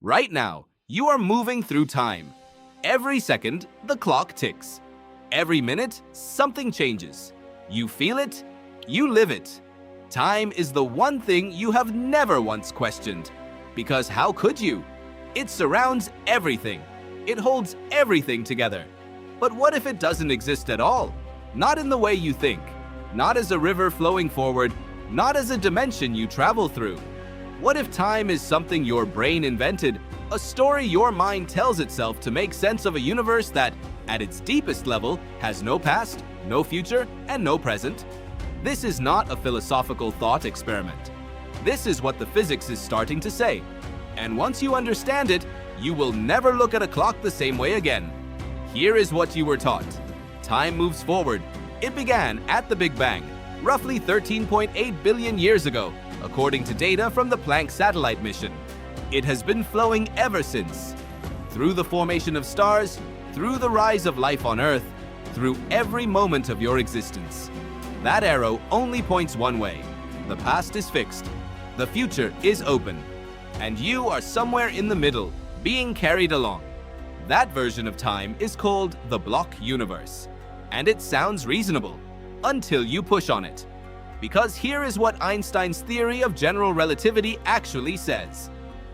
Right now, you are moving through time. Every second, the clock ticks. Every minute, something changes. You feel it, you live it. Time is the one thing you have never once questioned. Because how could you? It surrounds everything. It holds everything together. But what if it doesn't exist at all? Not in the way you think. Not as a river flowing forward. Not as a dimension you travel through. What if time is something your brain invented? A story your mind tells itself to make sense of a universe that, at its deepest level, has no past, no future, and no present? This is not a philosophical thought experiment. This is what the physics is starting to say. And once you understand it, you will never look at a clock the same way again. Here is what you were taught. Time moves forward. It began at the Big Bang, roughly 13.8 billion years ago, according to data from the Planck satellite mission. It has been flowing ever since. Through the formation of stars, through the rise of life on Earth, through every moment of your existence. That arrow only points one way. The past is fixed. The future is open. And you are somewhere in the middle, being carried along. That version of time is called the block universe. And it sounds reasonable, until you push on it. Because here is what Einstein's theory of general relativity actually says.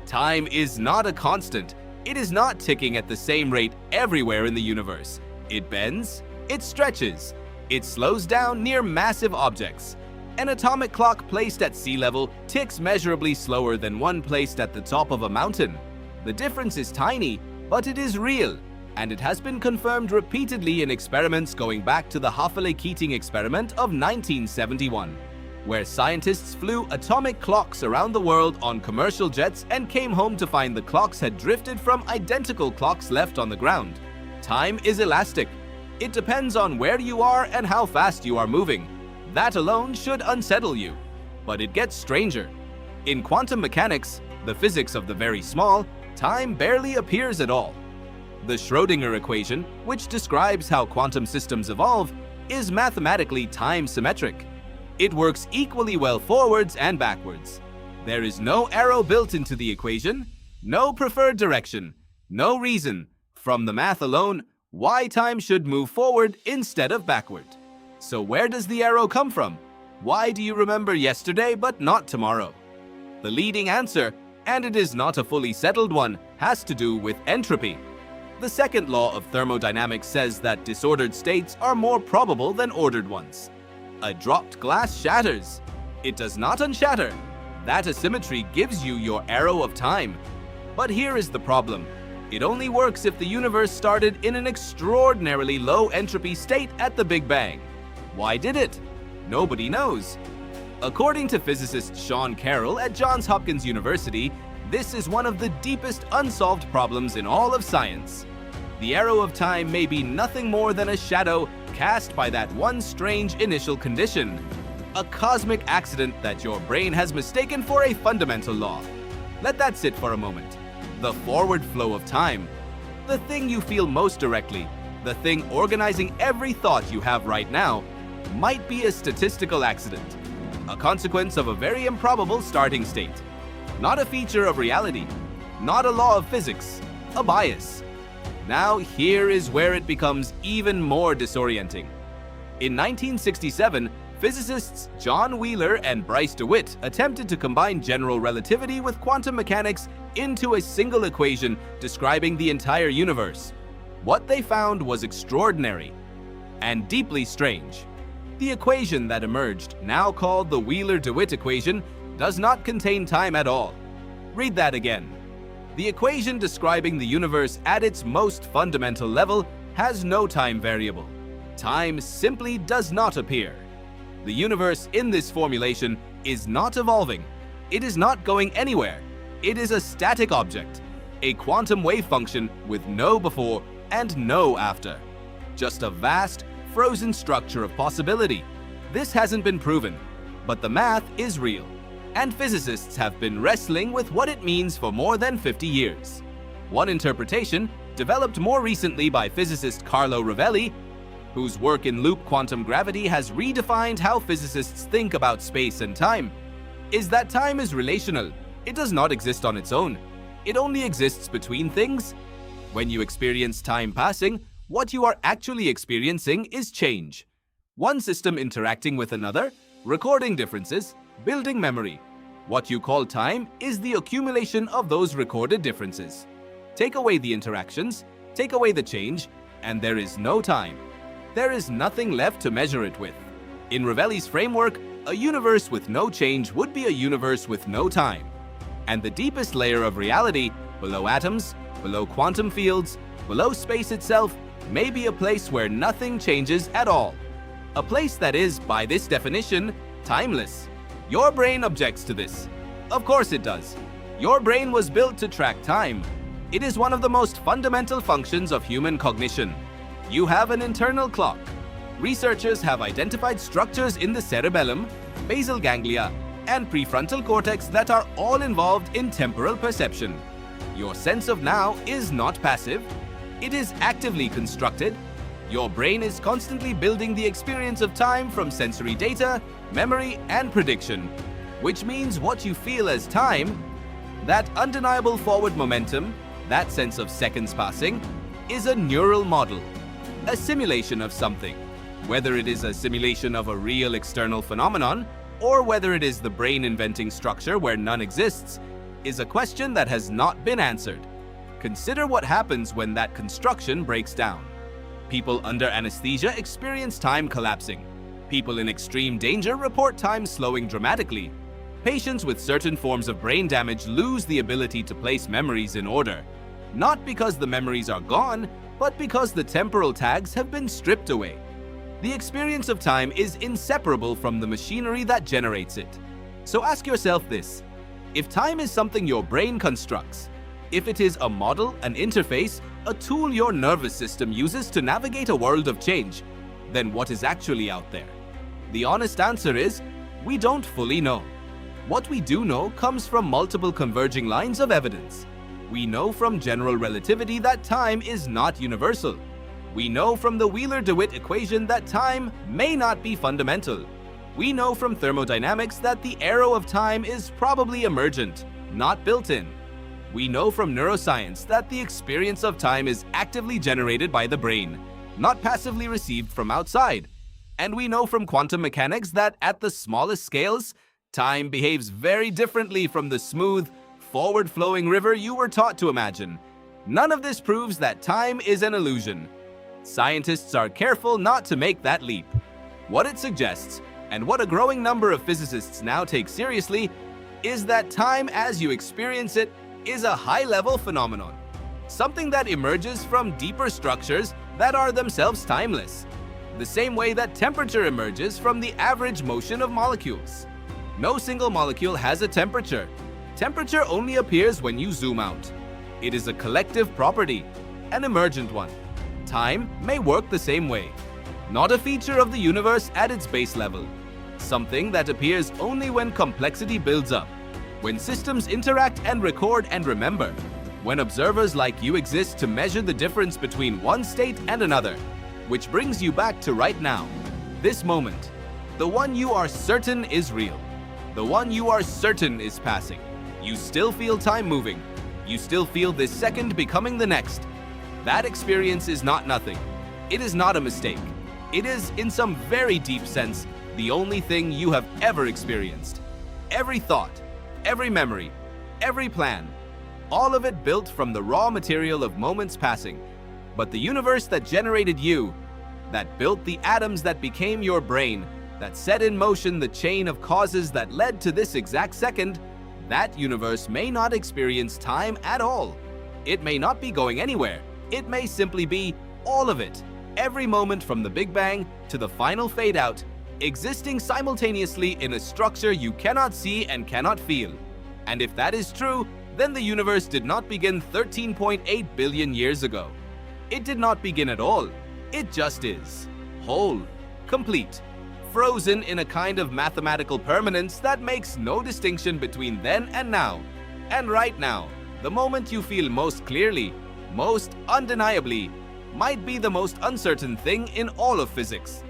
Time is not a constant. It is not ticking at the same rate everywhere in the universe. It bends, it stretches, it slows down near massive objects. An atomic clock placed at sea level ticks measurably slower than one placed at the top of a mountain. The difference is tiny, but it is real, and it has been confirmed repeatedly in experiments going back to the Hoffele-Keating experiment of 1971, where scientists flew atomic clocks around the world on commercial jets and came home to find the clocks had drifted from identical clocks left on the ground. Time is elastic. It depends on where you are and how fast you are moving. That alone should unsettle you. But it gets stranger. In quantum mechanics, the physics of the very small, time barely appears at all. The Schrödinger equation, which describes how quantum systems evolve, is mathematically time-symmetric. It works equally well forwards and backwards. There is no arrow built into the equation, no preferred direction, no reason, from the math alone, why time should move forward instead of backward. So where does the arrow come from? Why do you remember yesterday but not tomorrow? The leading answer, and it is not a fully settled one, has to do with entropy. The second law of thermodynamics says that disordered states are more probable than ordered ones. A dropped glass shatters. It does not unshatter. That asymmetry gives you your arrow of time. But here is the problem. It only works if the universe started in an extraordinarily low entropy state at the Big Bang. Why did it? Nobody knows. According to physicist Sean Carroll at Johns Hopkins University, this is one of the deepest unsolved problems in all of science. The arrow of time may be nothing more than a shadow cast by that one strange initial condition, a cosmic accident that your brain has mistaken for a fundamental law. Let that sit for a moment. The forward flow of time, the thing you feel most directly, the thing organizing every thought you have right now, might be a statistical accident, a consequence of a very improbable starting state. Not a feature of reality, not a law of physics, a bias. Now here is where it becomes even more disorienting. In 1967, physicists John Wheeler and Bryce-DeWitt attempted to combine general relativity with quantum mechanics into a single equation describing the entire universe. What they found was extraordinary and deeply strange. The equation that emerged, now called the Wheeler-DeWitt equation, does not contain time at all. Read that again. The equation describing the universe at its most fundamental level has no time variable. Time simply does not appear. The universe in this formulation is not evolving. It is not going anywhere. It is a static object, a quantum wave function with no before and no after. Just a vast, frozen structure of possibility. This hasn't been proven, but the math is real. And physicists have been wrestling with what it means for more than 50 years. One interpretation, developed more recently by physicist Carlo Rovelli, whose work in loop quantum gravity has redefined how physicists think about space and time, is that time is relational. It does not exist on its own. It only exists between things. When you experience time passing, what you are actually experiencing is change. One system interacting with another, recording differences, building memory. What you call time is the accumulation of those recorded differences. Take away the interactions, take away the change, and there is no time. There is nothing left to measure it with. In Rovelli's framework, a universe with no change would be a universe with no time. And the deepest layer of reality, below atoms, below quantum fields, below space itself, may be a place where nothing changes at all. A place that is, by this definition, timeless. Your brain objects to this. Of course it does. Your brain was built to track time. It is one of the most fundamental functions of human cognition. You have an internal clock. Researchers have identified structures in the cerebellum, basal ganglia, and prefrontal cortex that are all involved in temporal perception. Your sense of now is not passive. It is actively constructed. Your brain is constantly building the experience of time from sensory data, memory, and prediction, which means what you feel as time, that undeniable forward momentum, that sense of seconds passing, is a neural model, a simulation of something. Whether it is a simulation of a real external phenomenon, or whether it is the brain inventing structure where none exists, is a question that has not been answered. Consider what happens when that construction breaks down. People under anesthesia experience time collapsing. People in extreme danger report time slowing dramatically. Patients with certain forms of brain damage lose the ability to place memories in order. Not because the memories are gone, but because the temporal tags have been stripped away. The experience of time is inseparable from the machinery that generates it. So ask yourself this: if time is something your brain constructs, if it is a model, an interface, a tool your nervous system uses to navigate a world of change, then what is actually out there? The honest answer is, we don't fully know. What we do know comes from multiple converging lines of evidence. We know from general relativity that time is not universal. We know from the Wheeler-DeWitt equation that time may not be fundamental. We know from thermodynamics that the arrow of time is probably emergent, not built-in. We know from neuroscience that the experience of time is actively generated by the brain, not passively received from outside. And we know from quantum mechanics that at the smallest scales, time behaves very differently from the smooth, forward-flowing river you were taught to imagine. None of this proves that time is an illusion. Scientists are careful not to make that leap. What it suggests, and what a growing number of physicists now take seriously, is that time as you experience it is a high-level phenomenon. Something that emerges from deeper structures that are themselves timeless. The same way that temperature emerges from the average motion of molecules. No single molecule has a temperature. Temperature only appears when you zoom out. It is a collective property, an emergent one. Time may work the same way. Not a feature of the universe at its base level. Something that appears only when complexity builds up. When systems interact and record and remember. When observers like you exist to measure the difference between one state and another. Which brings you back to right now. This moment. The one you are certain is real. The one you are certain is passing. You still feel time moving. You still feel this second becoming the next. That experience is not nothing. It is not a mistake. It is, in some very deep sense, the only thing you have ever experienced. Every thought, every memory, every plan, all of it built from the raw material of moments passing. But the universe that generated you, that built the atoms that became your brain, that set in motion the chain of causes that led to this exact second, that universe may not experience time at all. It may not be going anywhere. It may simply be all of it, every moment from the Big Bang to the final fade out, existing simultaneously in a structure you cannot see and cannot feel. And if that is true, then the universe did not begin 13.8 billion years ago. It did not begin at all. It just is. Whole, complete, frozen in a kind of mathematical permanence that makes no distinction between then and now. And right now, the moment you feel most clearly, most undeniably, might be the most uncertain thing in all of physics.